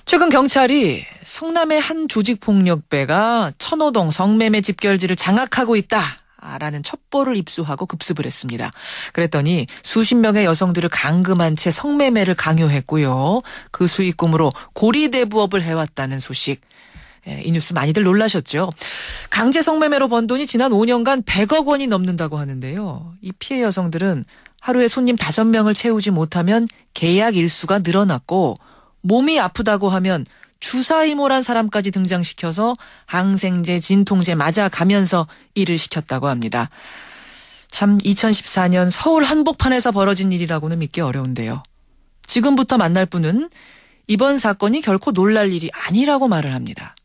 최근 경찰이 성남의 한 조직폭력배가 천호동 성매매 집결지를 장악하고 있다라는 첩보를 입수하고 급습을 했습니다. 그랬더니 수십 명의 여성들을 감금한 채 성매매를 강요했고요. 그 수익금으로 고리대부업을 해왔다는 소식. 이 뉴스 많이들 놀라셨죠. 강제 성매매로 번 돈이 지난 5년간 100억 원이 넘는다고 하는데요. 이 피해 여성들은 하루에 손님 5명을 채우지 못하면 계약 일수가 늘어났고 몸이 아프다고 하면 주사이모란 사람까지 등장시켜서 항생제, 진통제 맞아가면서 일을 시켰다고 합니다. 참 2014년 서울 한복판에서 벌어진 일이라고는 믿기 어려운데요. 지금부터 만날 분은 이번 사건이 결코 놀랄 일이 아니라고 말을 합니다.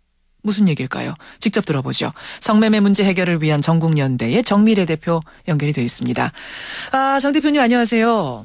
무슨 얘기일까요? 직접 들어보죠. 성매매 문제 해결을 위한 전국연대의 정미래 대표 연결이 되어 있습니다. 정 대표님 안녕하세요.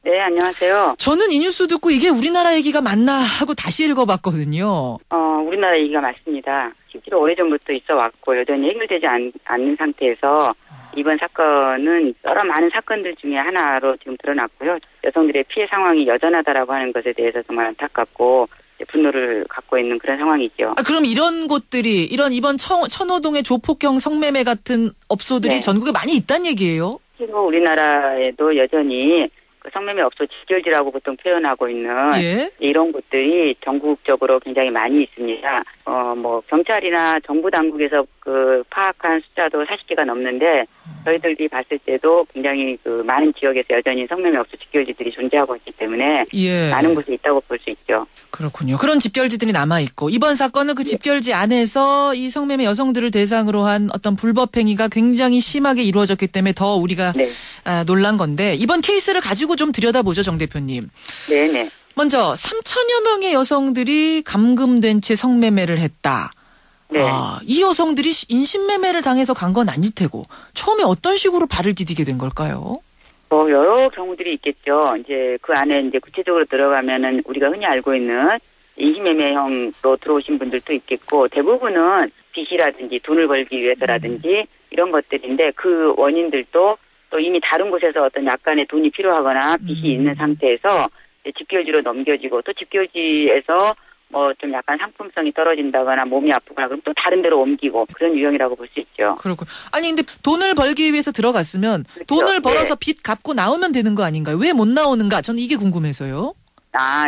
네, 안녕하세요. 저는 이 뉴스 듣고 이게 우리나라 얘기가 맞나 하고 다시 읽어봤거든요. 우리나라 얘기가 맞습니다. 실제로 오래전부터 있어 왔고 여전히 해결되지 않는 상태에서 이번 사건은 여러 많은 사건들 중에 하나로 지금 드러났고요. 여성들의 피해 상황이 여전하다라고 하는 것에 대해서 정말 안타깝고 분노를 갖고 있는 그런 상황이죠. 그럼 이런 곳들이 이번 천호동의 조폭형 성매매 같은 업소들이 네. 전국에 많이 있다는 얘기예요? 실제로 우리나라에도 여전히 그 성매매 업소 집결지라고 보통 표현하고 있는 예? 이런 곳들이 전국적으로 굉장히 많이 있습니다. 경찰이나 정부 당국에서 그 파악한 숫자도 40개가 넘는데 저희들이 봤을 때도 굉장히 그 많은 지역에서 여전히 성매매 업소 집결지들이 존재하고 있기 때문에 예. 많은 곳에 있다고 볼 수 있죠. 그렇군요. 그런 집결지들이 남아있고 이번 사건은 그 집결지 안에서 이 성매매 여성들을 대상으로 한 어떤 불법행위가 굉장히 심하게 이루어졌기 때문에 더 우리가 네. 놀란 건데 이번 케이스를 가지고 좀 들여다보죠, 정 대표님. 네네. 먼저 3천여 명의 여성들이 감금된 채 성매매를 했다. 네. 이 여성들이 인신매매를 당해서 간 건 아닐 테고 처음에 어떤 식으로 발을 디디게 된 걸까요? 여러 경우들이 있겠죠. 이제 그 안에 이제 구체적으로 들어가면은 우리가 흔히 알고 있는 인신매매형으로 들어오신 분들도 있겠고 대부분은 빚이라든지 돈을 벌기 위해서라든지 이런 것들인데 그 원인들도 또 이미 다른 곳에서 어떤 약간의 돈이 필요하거나 빚이 있는 상태에서 집결지로 넘겨지고 또 집결지에서 좀 약간 상품성이 떨어진다거나 몸이 아프거나 그럼 또 다른 데로 옮기고 그런 유형이라고 볼 수 있죠. 그렇군. 아니 근데 돈을 벌기 위해서 들어갔으면 그렇죠. 돈을 벌어서 네. 빚 갚고 나오면 되는 거 아닌가요? 왜 못 나오는가? 저는 이게 궁금해서요.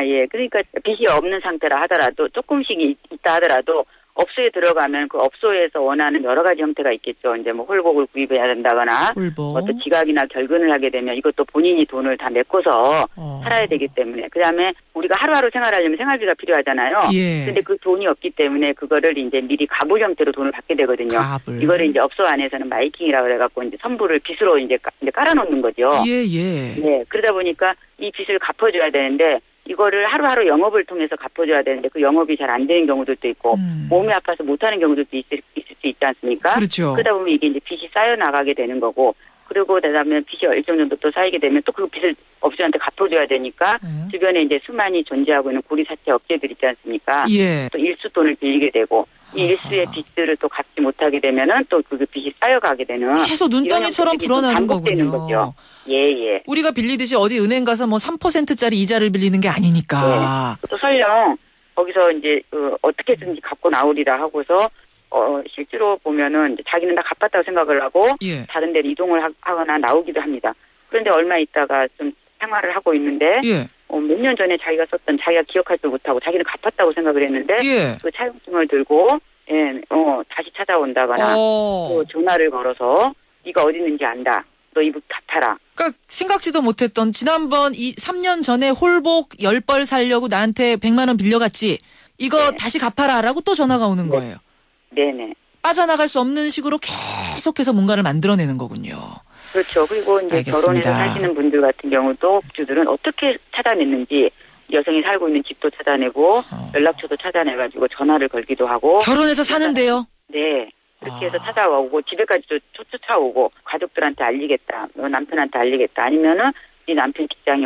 예. 그러니까 빚이 없는 상태라 하더라도 조금씩 있다 하더라도 업소에 들어가면 그 업소에서 원하는 여러 가지 형태가 있겠죠. 이제 홀복을 구입해야 된다거나 홀복. 또 지각이나 결근을 하게 되면 이것도 본인이 돈을 다 메꿔서 살아야 되기 때문에 그다음에 우리가 하루하루 생활하려면 생활비가 필요하잖아요. 예. 근데 그 돈이 없기 때문에 그거를 이제 미리 가불 형태로 돈을 받게 되거든요. 가불. 이거를 이제 업소 안에서는 마이킹이라고 해갖고 이제 선불을 빚으로 이제 깔아놓는 거죠. 예. 네. 그러다 보니까 이 빚을 갚아줘야 되는데 이거를 하루하루 영업을 통해서 갚아줘야 되는데 그 영업이 잘 안 되는 경우들도 있고 몸이 아파서 못하는 경우들도 있을 수 있지 않습니까? 그렇죠. 그러다 보면 이게 이제 빚이 쌓여 나가게 되는 거고 그리고 그다음에 빚이 일정 정도 또 쌓이게 되면 또 그 빚을 업주한테 갚아줘야 되니까 주변에 이제 수많이 존재하고 있는 고리사채 업체들 있지 않습니까? 예. 또 일수 돈을 빌리게 되고 이 일수의 빚들을 또 갚지 못하게 되면은 또 그 빚이 쌓여가게 되는 계속 눈덩이처럼 불어나는 반복되는 거군요. 거죠. 예. 우리가 빌리듯이 어디 은행 가서 3%짜리 이자를 빌리는 게 아니니까. 네. 또 설령 거기서 이제 어떻게든지 갚고 나오리라 하고서 실제로 보면은 이제 자기는 다 갚았다고 생각을 하고 예. 다른 데로 이동을 하거나 나오기도 합니다. 그런데 얼마 있다가 좀 생활을 하고 있는데 예. 몇 년 전에 자기가 썼던 자기가 기억하지도 못하고 자기는 갚았다고 생각을 했는데 예. 그 차용증을 들고 다시 찾아온다거나 또 전화를 걸어서 네가 어디 있는지 안다. 너 이 빚 갚아라. 그러니까 생각지도 못했던 지난번 3년 전에 홀복 10벌 살려고 나한테 100만 원 빌려갔지. 이거 네. 다시 갚아라라고 또 전화가 오는 네. 거예요. 네네. 빠져나갈 수 없는 식으로 계속해서 뭔가를 만들어내는 거군요. 그렇죠. 그리고 이제 알겠습니다. 결혼해서 사시는 분들 같은 경우도 주들은 어떻게 찾아냈는지 여성이 살고 있는 집도 찾아내고 연락처도 찾아내가지고 전화를 걸기도 하고. 결혼해서 사는데요? 네. 그렇게 해서 찾아오고 집에까지도 쫓아오고 가족들한테 알리겠다. 남편한테 알리겠다. 아니면은 네 남편 직장이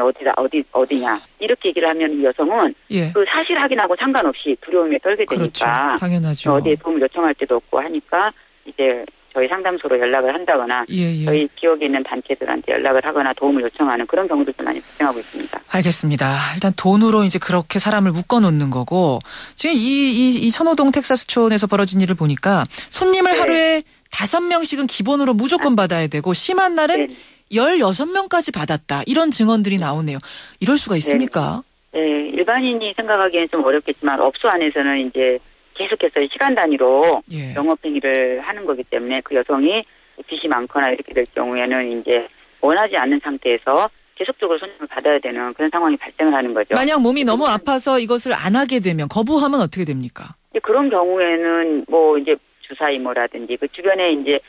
어디냐. 이렇게 얘기를 하면 이 여성은 예. 그 사실 확인하고 상관없이 두려움에 떨게 되니까. 그렇죠. 당연하죠. 어디에 도움을 요청할 때도 없고 하니까 이제 저희 상담소로 연락을 한다거나 예, 예. 저희 지역에 있는 단체들한테 연락을 하거나 도움을 요청하는 그런 경우들도 많이 발생하고 있습니다. 알겠습니다. 일단 돈으로 이제 그렇게 사람을 묶어놓는 거고 지금 이 천호동 텍사스촌에서 벌어진 일을 보니까 손님을 네. 하루에 5명씩은 기본으로 무조건 받아야 되고 심한 날은 네. 16명까지 받았다. 이런 증언들이 나오네요. 이럴 수가 있습니까? 네, 일반인이 생각하기에는 좀 어렵겠지만 업소 안에서는 이제 계속해서 시간 단위로 예. 영업행위를 하는 거기 때문에 그 여성이 빚이 많거나 이렇게 될 경우에는 이제 원하지 않는 상태에서 계속적으로 손님을 받아야 되는 그런 상황이 발생을 하는 거죠. 만약 몸이 너무 아파서 이것을 안 하게 되면 거부하면 어떻게 됩니까? 이제 그런 경우에는 뭐 이제 주사이모라든지 그 주변에 이제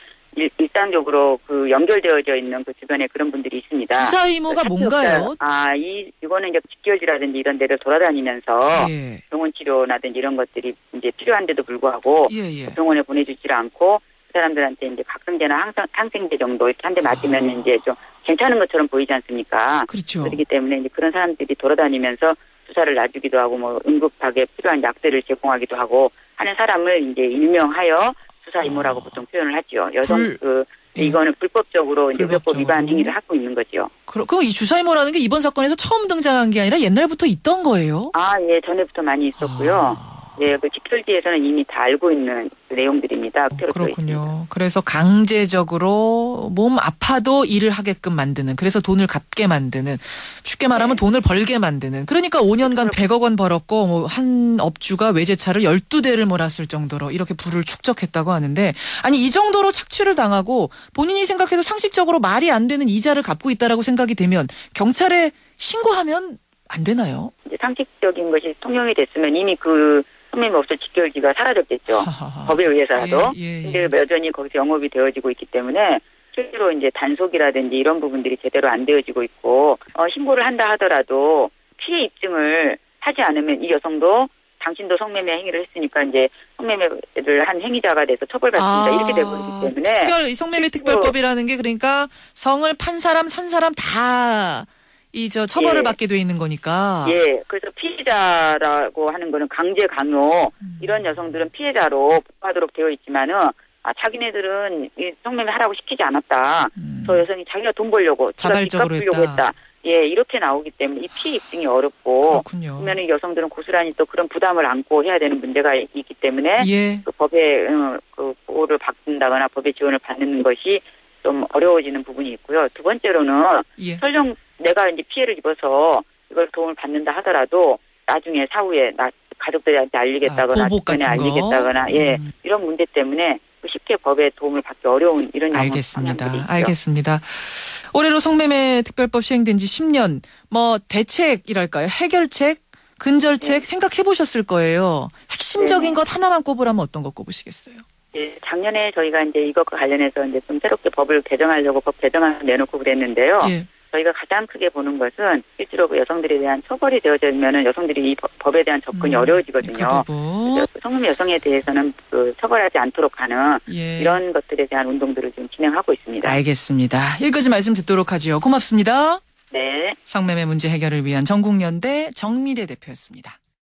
일상적으로 그 연결되어져 있는 그 주변에 그런 분들이 있습니다. 주사이모가 뭔가요? 이거는 이제 직결지라든지 이런 데를 돌아다니면서 예. 병원 치료라든지 이런 것들이 이제 필요한데도 불구하고 예. 병원에 보내주질 않고 그 사람들한테 이제 각성제나 항생제 정도 이렇게 한 대 맞으면 이제 좀 괜찮은 것처럼 보이지 않습니까? 그렇죠. 그렇기 때문에 이제 그런 사람들이 돌아다니면서 주사를 놔주기도 하고 뭐 응급하게 필요한 약들을 제공하기도 하고 하는 사람을 이제 일명하여 주사이모라고 보통 표현을 하죠. 이거는 불법적으로 이제 의료법 위반 행위를 하고 있는 거죠. 그럼 이 주사이모라는 게 이번 사건에서 처음 등장한 게 아니라 옛날부터 있던 거예요? 예, 전에부터 많이 있었고요. 예, 그 직결지에서는 이미 다 알고 있는 내용들입니다. 그렇군요. 그래서 강제적으로 몸 아파도 일을 하게끔 만드는, 그래서 돈을 갚게 만드는, 쉽게 말하면 돈을 벌게 만드는. 그러니까 5년간 100억 원 벌었고 뭐 한 업주가 외제차를 12대를 몰았을 정도로 이렇게 부를 축적했다고 하는데, 아니 이 정도로 착취를 당하고 본인이 생각해도 상식적으로 말이 안 되는 이자를 갚고 있다라고 생각이 되면 경찰에 신고하면 안 되나요? 이제 상식적인 것이 통용이 됐으면 이미 그 성매매업소 직결지가 사라졌겠죠. 법에 의해서라도. 근데 여전히 거기서 영업이 되어지고 있기 때문에 실제로 이제 단속이라든지 이런 부분들이 제대로 안 되어지고 있고 신고를 한다 하더라도 피해 입증을 하지 않으면 이 여성도 당신도 성매매 행위를 했으니까 이제 성매매를 한 행위자가 돼서 처벌받습니다. 이렇게 되고 있기 때문에 성매매 특별법이라는 게 그러니까 성을 판 사람 산 사람 다 처벌을 받게 돼 있는 거니까. 예. 그래서 피해자라고 하는 거는 강제 강요 이런 여성들은 피해자로 복하도록 되어 있지만은 자기네들은 이 성매매 하라고 시키지 않았다. 저 여성이 자기가 돈 벌려고 자발적으로 했다. 예, 이렇게 나오기 때문에 이 피해 입증이 어렵고 그렇군요. 그러면 이 여성들은 고스란히 또 그런 부담을 안고 해야 되는 문제가 있기 때문에 그 법에 그 보호를 받는다거나 법의 지원을 받는 것이 좀 어려워지는 부분이 있고요. 두 번째로는 설령 내가 이제 피해를 입어서 이걸 도움을 받는다 하더라도 나중에 사후에 가족들한테 알리겠다거나 주변에 알리겠다거나 이런 문제 때문에 쉽게 법의 도움을 받기 어려운 이런 알겠습니다. 알겠습니다. 올해로 성매매 특별법 시행된 지 10년 뭐 대책이랄까요? 해결책, 근절책 생각해 보셨을 거예요. 핵심적인 것 하나만 꼽으라면 어떤 거 꼽으시겠어요? 예, 작년에 저희가 이제 이것과 관련해서 이제 좀 새롭게 법을 개정하려고 법 개정안을 내놓고 그랬는데요. 저희가 가장 크게 보는 것은 실제로 그 여성들에 대한 처벌이 되어지면은 여성들이 이 법에 대한 접근이 어려워지거든요. 성매매 여성에 대해서는 그 처벌하지 않도록 하는 이런 것들에 대한 운동들을 좀 진행하고 있습니다. 알겠습니다. 여기까지 말씀 듣도록 하지요. 고맙습니다. 네. 성매매 문제 해결을 위한 전국연대 정미래 대표였습니다.